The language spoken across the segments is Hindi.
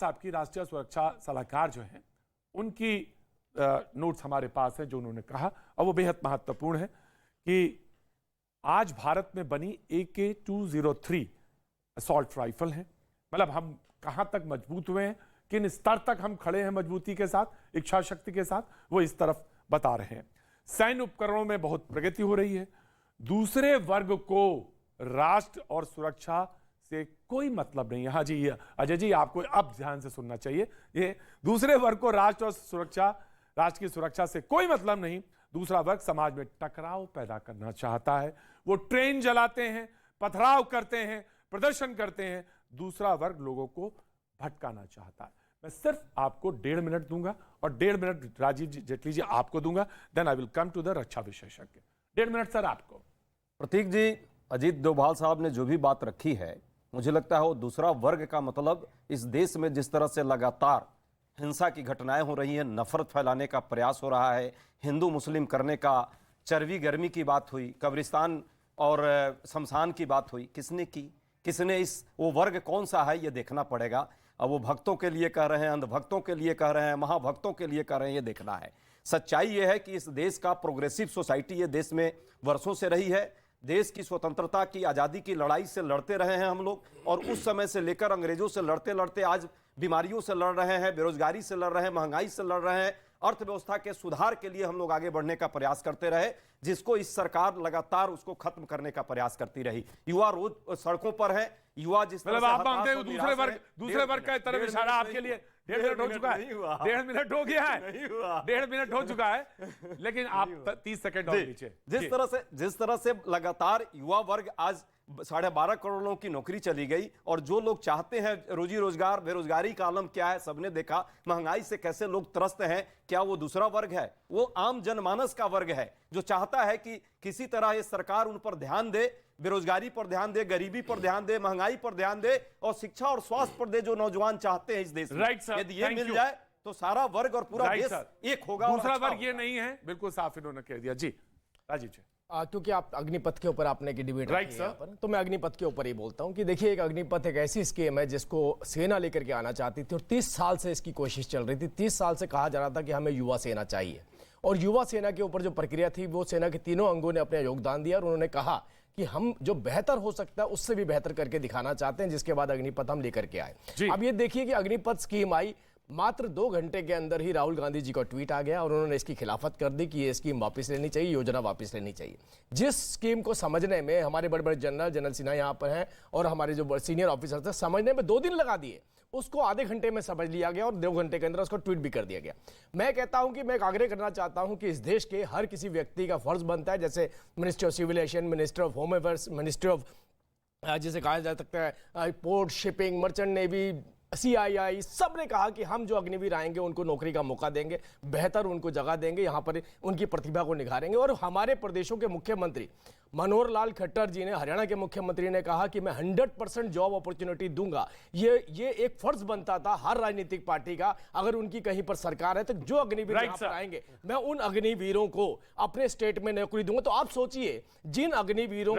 साहब की राष्ट्रीय सुरक्षा सलाहकार जो हैं उनकी नोट्स हमारे पास हैं, जो उन्होंने कहा और वो बेहद महत्वपूर्ण है कि आज भारत में बनी AK-203 असॉल्ट राइफल है। मतलब हम कहां तक मजबूत हुए हैं, किन स्तर तक हम खड़े हैं मजबूती के साथ, इच्छा शक्ति के साथ, वो इस तरफ बता रहे हैं। सैन्य उपकरणों में बहुत प्रगति हो रही है। दूसरे वर्ग को राष्ट्र और सुरक्षा से कोई मतलब नहीं है। हाँ जी अजय जी, आपको अब ध्यान से सुनना चाहिए। ये दूसरे वर्ग को राष्ट्र और सुरक्षा, राष्ट्र की सुरक्षा से कोई मतलब नहीं। दूसरा वर्ग समाज में टकराव पैदा करना चाहता है। वो ट्रेन जलाते हैं, पथराव करते हैं, प्रदर्शन करते हैं। दूसरा वर्ग लोगों को भटकाना चाहता है। मैं सिर्फ आपको 1.5 मिनट दूंगा और 1.5 मिनट राजीव जी, जेटली जी आपको दूंगा। Then I will come to the रक्षा विशेषज्ञ। 1.5 मिनट सर आपको। प्रतीक जी, अजीत डोभाल साहब ने जो भी बात रखी है, मुझे लगता है वो दूसरा वर्ग का मतलब इस देश में जिस तरह से लगातार हिंसा की घटनाएं हो रही हैं, नफरत फैलाने का प्रयास हो रहा है, हिंदू मुस्लिम करने का, चर्बी गर्मी की बात हुई, कब्रिस्तान और शमशान की बात हुई, किसने की, किसने इस वो वर्ग कौन सा है ये देखना पड़ेगा। अब वो भक्तों के लिए कह रहे हैं, अंधभक्तों के लिए कह रहे हैं, महाभक्तों के लिए कह रहे हैं, ये देखना है। सच्चाई ये है कि इस देश का प्रोग्रेसिव सोसाइटी ये देश में वर्षों से रही है। देश की स्वतंत्रता की, आज़ादी की लड़ाई से लड़ते रहे हैं हम लोग, और उस समय से लेकर अंग्रेजों से लड़ते लड़ते आज बीमारियों से लड़ रहे हैं, बेरोजगारी से लड़ रहे हैं, महंगाई से लड़ रहे हैं, अर्थव्यवस्था के सुधार के लिए हम लोग आगे बढ़ने का प्रयास करते रहे, जिसको इस सरकार लगातार उसको खत्म करने का प्रयास करती रही। युवा रोज सड़कों पर है, युवा जिस तरह मतलब आप मानते हो दूसरे वर्ग का तरफ इशारा आपके लिए 1.5 मिनट हो चुका है, 1.5 मिनट हो गया है, 1.5 मिनट हो चुका है, लेकिन आप 30 सेकंड और नीचे। जिस तरह से लगातार युवा वर्ग आज 12.5 करोड़ लोगों की नौकरी चली गई, और जो लोग चाहते हैं रोजी रोजगार, बेरोजगारी का आलम क्या है सबने देखा, महंगाई से कैसे लोग त्रस्त हैं, क्या वो दूसरा वर्ग है? वो आम जनमानस का वर्ग है जो चाहता है कि किसी तरह ये सरकार उन पर ध्यान दे, बेरोजगारी पर ध्यान दे, गरीबी पर ध्यान दे, महंगाई पर ध्यान दे, और शिक्षा और स्वास्थ्य पर दे, जो नौजवान चाहते हैं इस देश में। यदि ये मिल जाए तो सारा वर्ग और पूरा देश एक होगा। दूसरा वर्ग ये नहीं है, बिल्कुल साफ इन्होंने कह दिया। जी राजीव जी, क्योंकि आप अग्निपथ के ऊपर आपने की डिबेट रखी है यहाँ पर, तो मैं अग्निपथ के ऊपर ही बोलता हूँ कि देखिए, एक अग्निपथ एक ऐसी स्कीम है जिसको सेना लेकर के आना चाहती थी और 30 साल से इसकी कोशिश चल रही थी। 30 साल से कहा जा रहा था कि हमें युवा सेना चाहिए, और युवा सेना के ऊपर जो प्रक्रिया थी वो सेना के तीनों अंगों ने अपना योगदान दिया, और उन्होंने कहा कि हम जो बेहतर हो सकता है उससे भी बेहतर करके दिखाना चाहते हैं, जिसके बाद अग्निपथ हम लेकर के आए। अब ये देखिए कि अग्निपथ स्कीम आई, मात्र 2 घंटे के अंदर ही राहुल गांधी जी का ट्वीट आ गया और उन्होंने इसकी खिलाफत कर दी कि ये स्कीम वापस लेनी चाहिए, योजना वापस लेनी चाहिए। जिस स्कीम को समझने में हमारे बड़े बड़े जनरल सिन्हा यहाँ पर हैं और हमारे जो सीनियर ऑफिसर थे, समझने में 2 दिन लगा दिए, उसको आधे घंटे में समझ लिया गया और 2 घंटे के अंदर उसको ट्वीट भी कर दिया गया। मैं कहता हूं कि मैं एक आग्रह करना चाहता हूं कि इस देश के हर किसी व्यक्ति का फर्ज बनता है, जैसे ministry of civil aviation, minister of home affairs, ministry of जिसे कहा जा सकता है port, shipping, merchant navy, CII, सब ने कहा कि हम जो अग्निवीर आएंगे उनको नौकरी का मौका देंगे, बेहतर उनको जगह देंगे, यहाँ पर उनकी प्रतिभा को निखारेंगे। और हमारे प्रदेशों के मुख्यमंत्री मनोहर लाल खट्टर जी ने, हरियाणा के मुख्यमंत्री ने कहा कि मैं 100% जॉब अपॉर्चुनिटी दूंगा। ये एक फर्ज बनता था हर राजनीतिक पार्टी का, अगर उनकी कहीं पर सरकार है तो जो अग्निवीर यहाँ पर आएंगे मैं उन अग्निवीरों को अपने स्टेट में नौकरी दूंगा। तो आप सोचिए, जिन अग्निवीरों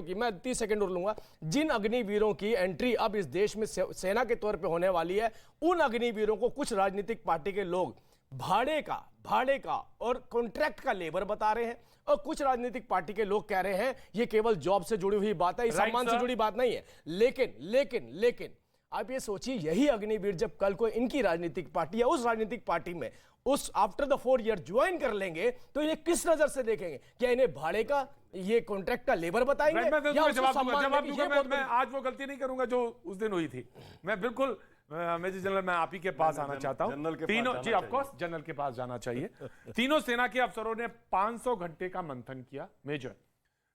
की, मैं 30 सेकंड और लूंगा, जिन अग्निवीरों की एंट्री अब इस देश में सेना के तौर पे होने वाली है, उन अग्निवीरों को कुछ राजनीतिक पार्टी के लोग भाड़े का और कॉन्ट्रैक्ट का लेबर बता रहे हैं, और कुछ राजनीतिक पार्टी के लोग कह रहे हैं ये केवल जॉब से जुड़ी हुई बात है, इस सम्मान से जुड़ी बात नहीं है। लेकिन आप ये सोचिए, यही अग्निवीर जब कल को इनकी राजनीतिक पार्टी या उस राजनीतिक पार्टी में उस आफ्टर द 4 ईयर ज्वाइन कर लेंगे, तो ये किस नजर से देखेंगे? क्या इन्हें भाड़े का, ये कॉन्ट्रैक्ट का लेबर बताएंगे? मैं आज वो गलती नहीं करूंगा जो उस दिन हुई थी। मैं बिल्कुल मेजर जनरल, मैं आप ही के पास आना चाहता हूं। तीनों जी, ऑफ कोर्स जनरल के पास जाना चाहिए। तीनों सेना के अफसरों ने 500 घंटे का मंथन किया। मेजर,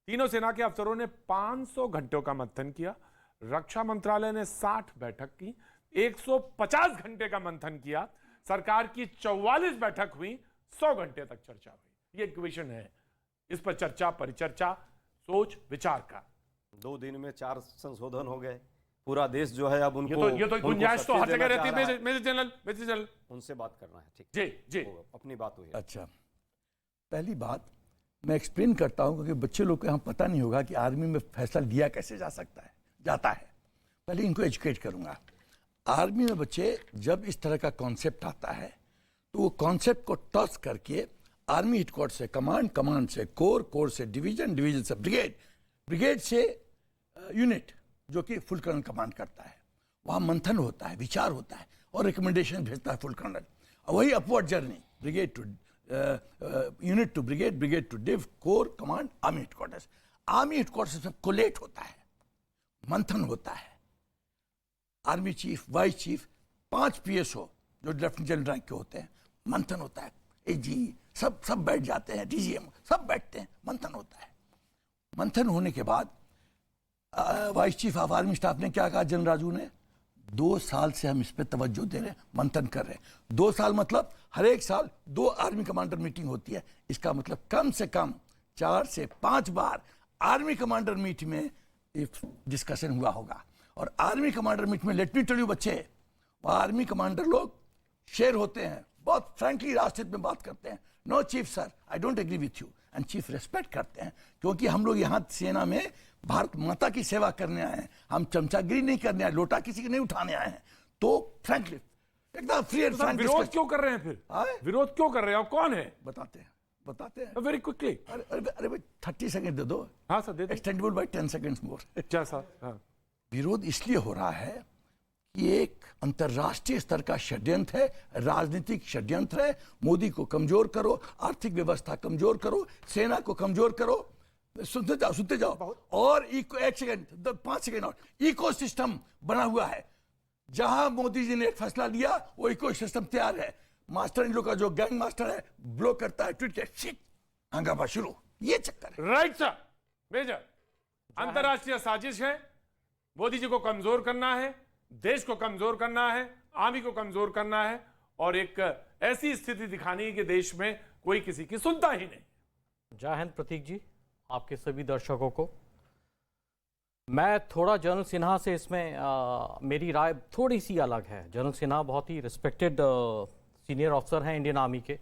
तीनों सेना के अफसरों ने 500 घंटों का मंथन किया। रक्षा मंत्रालय ने 60 बैठक की, 150 घंटे का मंथन किया। सरकार की 44 बैठक हुई, 100 घंटे तक चर्चा हुई। ये इक्वेशन है, इस पर चर्चा, परिचर्चा, सोच विचार का। 2 दिन में 4 संशोधन हो गए। पूरा देश जो है अब उनको ये तो गुंजाइश तो हर जगह रहती है। मेजर जनरल उनसे बात करना है। ठीक जी अपनी बात हुई। अच्छा, पहली बात मैं एक्सप्लेन करता हूं, क्योंकि बच्चे लोग को यहाँ पता नहीं होगा कि आर्मी में फैसला लिया कैसे जाता है। पहले इनको एजुकेट करूंगा। आर्मी में बच्चे जब इस तरह का कॉन्सेप्ट आता है तो वो कॉन्सेप्ट को टॉस करके आर्मी हेडक्वार्टर से कमांड, कमांड से कोर, कोर से डिवीजन, डिवीजन से ब्रिगेड, ब्रिगेड से यूनिट जो कि फुल कर्नल कमांड करता है, वहाँ मंथन होता है, विचार होता है और रिकमेंडेशन भेजता है फुल कर्नल। और वही upward journey brigade to unit to brigade, brigade to div, corps, command, army headquarters. Army headquarters में कोलेट होता है, मंथन होता है। Army chief, vice chief, 5 PSO जो लेफ्टिनेंट जनरल रैंक के होते हैं, मंथन होता है। AG सब बैठ जाते हैं, DGM सब बैठते हैं, मंथन होता है। मंथन होने के बाद vice chief of army staff ने क्या कहा, जनरल राजू ने, 2 साल से हम इस पर तवज्जो दे रहे हैं, मंथन कर रहे हैं। 2 साल मतलब हर एक साल 2 आर्मी कमांडर मीटिंग होती है। इसका मतलब कम से कम 4 से 5 बार आर्मी कमांडर मीट में डिस्कशन हुआ होगा। और आर्मी कमांडर मीट में लेट मी टेल यू बच्चे, वहाँ आर्मी कमांडर लोग शेयर होते हैं, बहुत फ्रैंकली रास्ते में बात करते हैं, no chief sir I don't agree with you, and chief respect करते हैं, क्योंकि हम लोग यहाँ सेना में भारत माता की सेवा करने आए हैं, हम चमचागिरी नहीं करने आए, लोटा किसी के नहीं उठाने आए हैं। तो फ्रैंकली एकदम फ्री एंड फ्रैंक विरोध क्यों कर रहे हैं फिर? विरोध क्यों कर रहे हैं? और कौन है? बताते हैं वेरी क्विकली। अरे भाई 30 सेकंड दे दो। हाँ सर, दे दो। एक्सटेंडेबल बाय 10 सेकंड्स मोर। अच्छा सर। हाँ। विरोध इसलिए हो रहा है कि एक अंतर्राष्ट्रीय स्तर का षड्यंत्र है, राजनीतिक षड्यंत्र है। मोदी को कमजोर करो, आर्थिक व्यवस्था कमजोर करो, सेना को कमजोर करो। सुनते जाओ। और 1 सेकंड 5 सेकंड और इकोसिस्टम बना हुआ है। जहां मोदी जी ने एक फैसला लिया वो इकोसिस्टम तैयार है। मास्टर इन लोग का जो गैंग मास्टर है ब्लो करता है, ट्वीट के शिट, हंगामा शुरू। ये चक्कर है। Right sir. मेजर, अंतरराष्ट्रीय साजिश है, मोदी जी को कमजोर करना है, देश को कमजोर करना है, आर्मी को कमजोर करना है, और एक ऐसी स्थिति दिखानी है कि देश में कोई किसी की सुनता ही नहीं। जय हिंद प्रतीक जी, आपके सभी दर्शकों को। मैं थोड़ा जनरल सिन्हा से इसमें मेरी राय थोड़ी सी अलग है। जनरल सिन्हा बहुत ही रिस्पेक्टेड सीनियर ऑफिसर हैं इंडियन आर्मी के,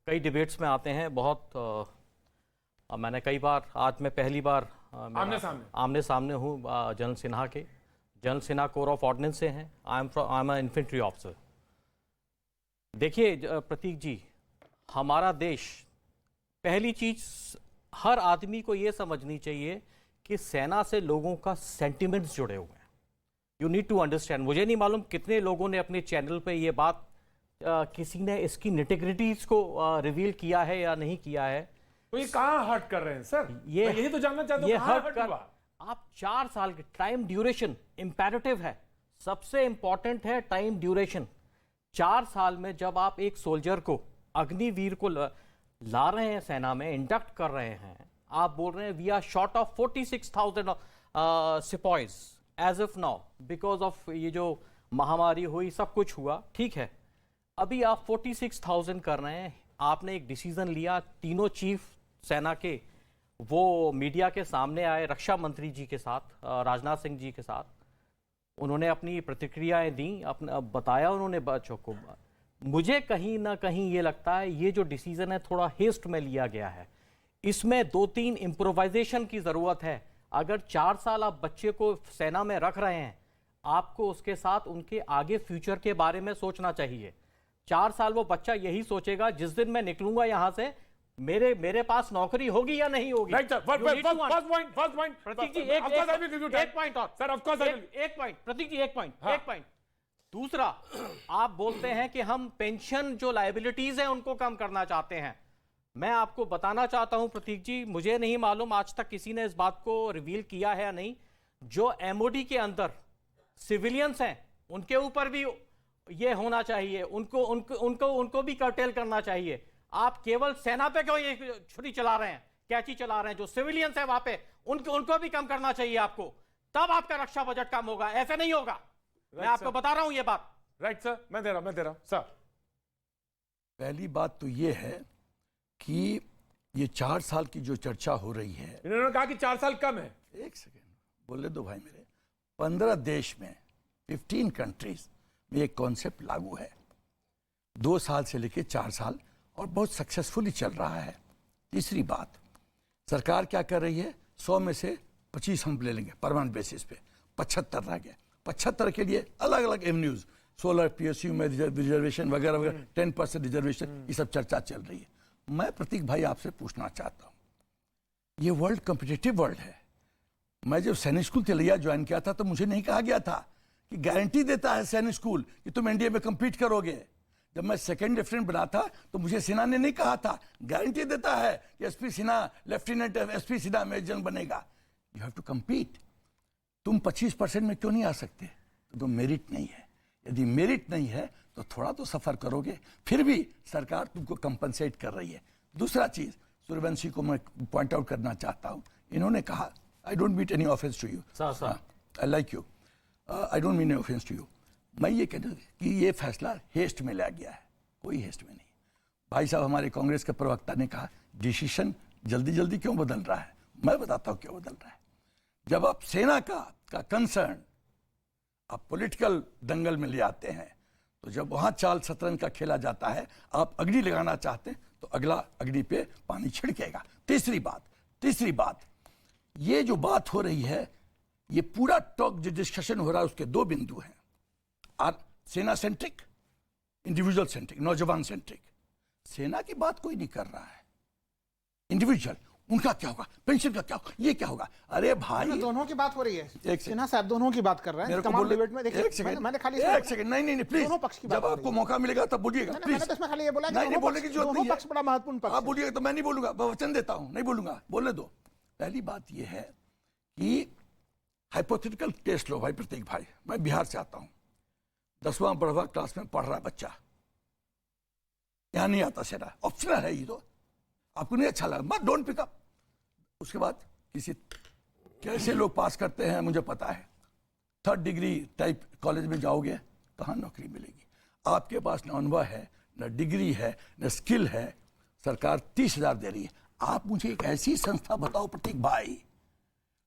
कई डिबेट्स में आते हैं, बहुत मैंने कई बार, आज मैं पहली बार आमने सामने हूँ जनरल सिन्हा के। General Sinha corps of ordnance से हैं, I am an infantry officer. देखिए प्रतीक जी, हमारा देश, पहली चीज हर आदमी को ये समझनी चाहिए कि सेना से लोगों का सेंटिमेंट्स जुड़े हुए हैं। You need to understand. मुझे नहीं मालूम कितने लोगों ने अपने चैनल पे ये बात किसी ने इसकी निटिग्रिटीज को रिवील किया है या नहीं किया है। तो ये कहाँ हर्ट कर रहे हैं सर? मैं यही तो जानना चाहता हूँ, कहाँ हर्ट हुआ? आप 4 साल के टाइम ड्यूरेशन इंपैरेटिव है, सबसे इंपॉर्टेंट है टाइम ड्यूरेशन। 4 साल में जब आप एक सोल्जर को, अग्निवीर को ला रहे हैं सेना में, इंडक्ट कर रहे हैं, आप बोल रहे हैं we are short of 46,000 sepoys as of now because of ये जो महामारी हुई, सब कुछ हुआ, ठीक है। अभी आप 46,000 कर रहे हैं। आपने एक डिसीजन लिया, तीनों चीफ सेना के वो मीडिया के सामने आए, रक्षा मंत्री जी के साथ, राजनाथ सिंह जी के साथ, उन्होंने अपनी प्रतिक्रियाएं दी, अपना बताया उन्होंने बच्चों को। मुझे कहीं ना कहीं ये लगता है ये जो डिसीजन है थोड़ा हेस्ट में लिया गया है। इसमें 2-3 इम्प्रोवाइजेशन की जरूरत है। अगर 4 साल आप बच्चे को सेना में रख रहे हैं, आपको उसके साथ उनके आगे फ्यूचर के बारे में सोचना चाहिए। 4 साल वो बच्चा यही सोचेगा, जिस दिन मैं निकलूंगा यहां से, मेरे पास नौकरी होगी या नहीं होगी। Right, sir. First point. प्रतीक जी, एक पॉइंट और सर, ऑफ कोर्स एक पॉइंट प्रतीक जी, एक पॉइंट। दूसरा, आप बोलते हैं कि हम पेंशन जो लायबिलिटीज हैं उनको कम करना चाहते हैं। मैं आपको बताना चाहता हूं प्रतीक जी, मुझे नहीं मालूम आज तक किसी ने इस बात को रिवील किया है या नहीं, जो एमओडी के अंदर सिविलियंस हैं उनके ऊपर भी ये होना चाहिए, उनको भी कर्टेल करना चाहिए। आप केवल सेना पे क्यों ये छुरी चला रहे हैं, कैची चला रहे हैं? जो सिविलियंस है वहां पे उनको भी कम करना चाहिए आपको, तब आपका रक्षा बजट कम होगा। ऐसे नहीं होगा, मैं आपको बता रहा हूं ये बात। राइट सर, मैं दे रहा हूं सर। पहली बात तो ये है कि ये 4 साल की जो चर्चा हो रही है, इन्होंने कहा कि 4 साल कम है। 1 सेकेंड बोले दो भाई मेरे। 15 देश में, 15 कंट्रीज में एक कॉन्सेप्ट लागू है, 2 साल से लेकर 4 साल, और बहुत सक्सेसफुली चल रहा है। तीसरी बात, सरकार क्या कर रही है, 100 में से 25 हम ले लेंगे परमानेंट बेसिस पे, 75 रह गए, 75 के लिए अलग अलग एवेन्यूज, 16 PSU में रिजर्वेशन वगैरह वगैरह, 10% रिजर्वेशन, ये सब चर्चा चल रही है। मैं प्रतीक भाई आपसे पूछना चाहता हूँ, ये वर्ल्ड कॉम्पिटिटिव वर्ल्ड है। मैं जब सैनिक स्कूल तिलैया ज्वाइन किया था तो मुझे नहीं कहा गया था कि गारंटी देता है सैनिक स्कूल कि तुम एनडीए में कम्पीट करोगे। जब मैं सेकंड लेफ्टिनेंट बना था तो मुझे सेना ने नहीं कहा था, गारंटी देता है कि SP Sinha lieutenant, SP Sinha major general बनेगा। You have to compete. तुम 25% में क्यों नहीं आ सकते? तो मेरिट नहीं है। यदि मेरिट नहीं है तो थोड़ा तो सफर करोगे, फिर भी सरकार तुमको कंपनसेट कर रही है। दूसरा चीज सूर्यवंशी को मैं पॉइंट आउट करना चाहता हूं, इन्होंने कहा, I don't mean any offence to you, I like you, I don't mean any offence to you. मैं ये कहता हूं कि ये फैसला हेस्ट में लिया गया है, कोई हेस्ट में नहीं। भाई साहब हमारे कांग्रेस के प्रवक्ता ने कहा डिसीजन जल्दी जल्दी क्यों बदल रहा है। मैं बताता हूं क्यों बदल रहा है। जब आप सेना का कंसर्न आप पॉलिटिकल दंगल में ले आते हैं, तो जब वहां चाल शतरंज का खेला जाता है, आप अग्नि लगाना चाहते हैं तो अगला अग्नि पे पानी छिड़केगा। तीसरी बात, ये जो बात हो रही है, ये पूरा टॉक जो डिस्कशन हो रहा है उसके दो बिंदु हैं, सेना सेंट्रिक, इंडिविजुअल सेंट्रिक, नौजवान सेंट्रिक। सेना की बात कोई नहीं कर रहा है, इंडिविजुअल, उनका क्या होगा, पेंशन का क्या होगा, ये क्या होगा। अरे भाई दोनों की बात हो रही है, एक सिन्हा साहब दोनों की बात कर रहे हैं तमाम डिबेट में। देखिए मैंने खाली एक सेकंड, नहीं प्लीज, दोनों पक्ष की बात जब आपको मौका मिलेगा तब बोलिएगा प्लीज। मैंने तो इसमें खाली ये बोला कि नहीं बोलने की जरूरत नहीं पक्ष बड़ा महत्वपूर्ण पक्ष है। आप बोलिएगा तो मैं नहीं बोलूंगा, मैं वचन देता हूं, नहीं बोलूंगा, बोलने दो। पहली बात यह है कि हाइपोथेटिकल टेस्ट लो भाई प्रतीक भाई, मैं बिहार से आता हूं, 10वां 12वां क्लास में पढ़ रहा है बच्चा, यहां नहीं आता सेना, ऑप्शनल है ये, तो आपको नहीं अच्छा लगा मत डोंट पिकअप। उसके बाद किसी कैसे लोग पास करते हैं मुझे पता है, 3rd डिग्री टाइप कॉलेज में जाओगे, कहाँ नौकरी मिलेगी। आपके पास न अनुभव है, न डिग्री है, न स्किल है, सरकार 30,000 दे रही है। आप मुझे एक ऐसी संस्था बताओ प्रतीक भाई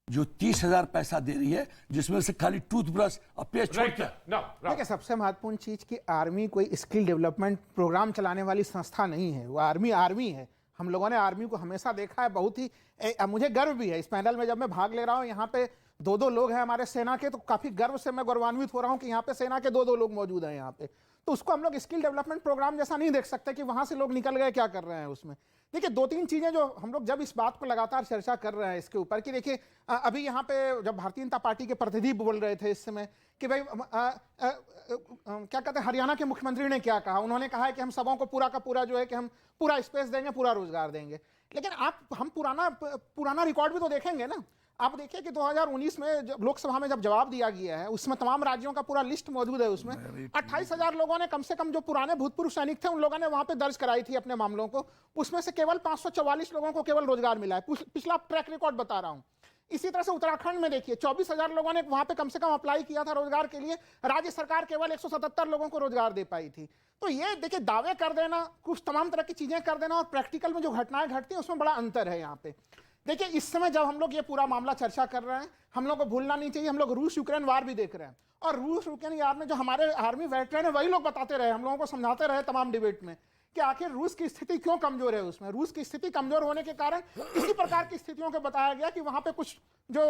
जो 30,000 पैसा दे रही है, जिसमें से खाली टूथब्रश और पेस्ट छोड़कर। देखिए सबसे महत्वपूर्ण चीज कि आर्मी कोई स्किल डेवलपमेंट प्रोग्राम चलाने वाली संस्था नहीं है, वो आर्मी है। हम लोगों ने आर्मी को हमेशा देखा है, बहुत ही मुझे गर्व भी है इस पैनल में जब मैं भाग ले रहा हूं, यहाँ पे 2 लोग हैं हमारे सेना के, तो काफी गर्व से मैं गौरवान्वित हो रहा हूं कि यहाँ पे सेना के 2 लोग मौजूद हैं यहाँ पे। तो उसको हम लोग स्किल डेवलपमेंट प्रोग्राम जैसा नहीं देख सकते कि वहां से लोग निकल गए क्या कर रहे हैं उसमें। देखिए 2-3 चीजें जो हम लोग जब इस बात को लगातार चर्चा कर रहे हैं इसके ऊपर कि देखिए अभी यहाँ पे जब भारतीय जनता पार्टी के प्रतिनिधि बोल रहे थे इस समय कि भाई क्या कहते हैं, हरियाणा के मुख्यमंत्री ने क्या कहा, उन्होंने कहा है कि हम सबों को पूरा का पूरा जो है कि हम पूरा स्पेस देंगे, पूरा रोजगार देंगे। लेकिन हम पुराना रिकॉर्ड भी तो देखेंगे ना। आप देखिए कि 2019 में जब लोकसभा में जब जवाब दिया गया है, उसमें तमाम राज्यों का पूरा लिस्ट मौजूद है। उसमें 28,000 लोगों ने कम से कम, जो पुराने भूतपूर्व सैनिक थे, उन लोगों ने वहां पे दर्ज कराई थी अपने मामलों को। उसमें से केवल 544 लोगों को केवल रोजगार मिला है। पिछला ट्रैक रिकॉर्ड बता रहा हूं। इसी तरह से उत्तराखंड में देखिए 24,000 लोगों ने वहां पे कम से कम अप्लाई किया था रोजगार के लिए, राज्य सरकार केवल 177 लोगों को रोजगार दे पाई थी। तो ये देखिए दावे कर देना, कुछ तमाम तरह की चीजें कर देना और प्रैक्टिकल में जो घटनाएं घटती हैं उसमें बड़ा अंतर है यहाँ पे। देखिए इस समय जब हम लोग ये पूरा मामला चर्चा कर रहे हैं, हम लोग को भूलना नहीं चाहिए, हम लोग रूस यूक्रेन वार भी देख रहे हैं, और रूस यूक्रेन वार में जो हमारे आर्मी वेटरन है वही लोग बताते रहे, हम लोगों को समझाते रहे तमाम डिबेट में कि आखिर रूस की स्थिति क्यों कमजोर है। उसमें रूस की स्थिति कमजोर होने के कारण इसी प्रकार की स्थितियों को बताया गया कि वहां पे कुछ जो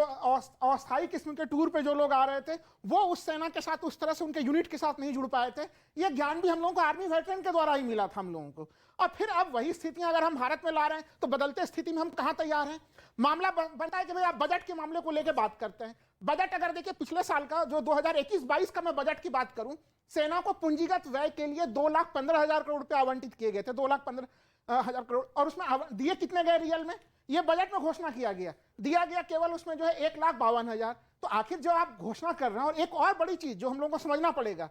अस्थायी किस्म के टूर पे जो लोग आ रहे थे वो उस सेना के साथ उस तरह से उनके यूनिट के साथ नहीं जुड़ पाए थे। ये ज्ञान भी हम लोगों को आर्मी वेटरन के द्वारा ही मिला था हम लोगों को। और फिर अब वही स्थितियां अगर हम भारत में ला रहे हैं तो बदलते स्थिति में हम कहां तैयार हैं। मामला बनता है कि भाई आप बजट के मामले को लेकर बात करते हैं। बजट अगर देखिए पिछले साल का जो 2021-22 का मैं बजट की बात करूं, सेना को पूंजीगत व्यय के लिए 2,15,000 करोड़ रुपए आवंटित किए गए थे, 2,15,000 करोड़। और उसमें दिए कितने गए रियल में, ये बजट में घोषणा किया गया, दिया गया केवल उसमें जो है 1,52,000। तो आखिर जो आप घोषणा कर रहे हैं, और एक और बड़ी चीज जो हम लोगों को समझना पड़ेगा,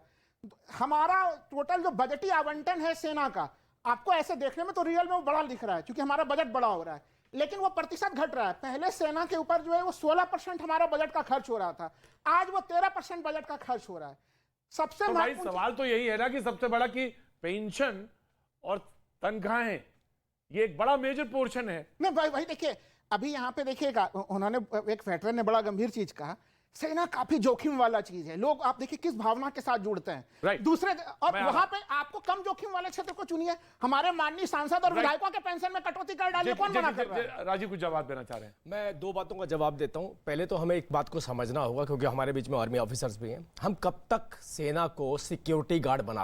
हमारा टोटल जो बजटीय आवंटन है सेना का, आपको ऐसे देखने में तो रियल में वो बड़ा दिख रहा है क्योंकि हमारा बजट बड़ा हो रहा है, लेकिन वो प्रतिशत घट रहा है। पहले सेना के ऊपर जो है वो 16% हमारा बजट का खर्च हो रहा था, आज वो 13% बजट का खर्च हो रहा है। सबसे तो भाई सवाल तो यही है ना कि सबसे बड़ा कि पेंशन और तनख्वाहें ये एक बड़ा मेजर पोर्शन है। नहीं भाई देखिए अभी यहाँ पे देखिएगा, उन्होंने एक वेटरन ने बड़ा गंभीर चीज कहा सेना काफी जोखिम वाला चीज है। लोग आप देखिए किस भावना के साथ जुड़ते हैं। Right. दूसरे और मैं आ वहां पे आपको कम जोखिम वाले क्षेत्र को चुनिए। हमारे माननीय सांसद और विधायकों के पेंशन में कटौती कर डालिए, कौन मना कर रहा है? राजीव कुछ जवाब देना चाह रहे हैं। मैं दो बातों का जवाब देता हूं। पहले तो हमें एक बात को समझना होगा, क्योंकि हमारे बीच में आर्मी ऑफिसर्स भी हैं। हम कब तक सेना को सिक्योरिटी गार्ड बना